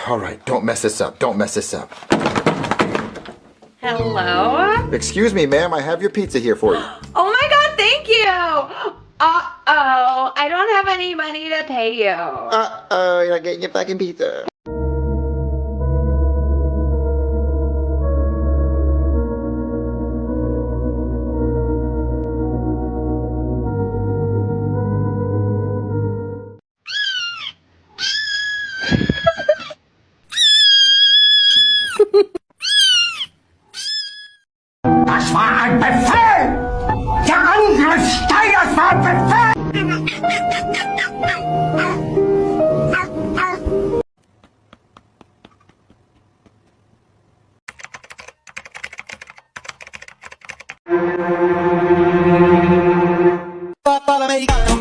All right, don't mess this up. Don't mess this up. Hello? Excuse me, ma'am. I have your pizza here for you. Oh my god, thank you! Uh-oh, I don't have any money to pay you. Uh-oh, you're not getting your fucking pizza. Das war ein Befehl! Der Angriff Steiners war ein Befehl! Americano.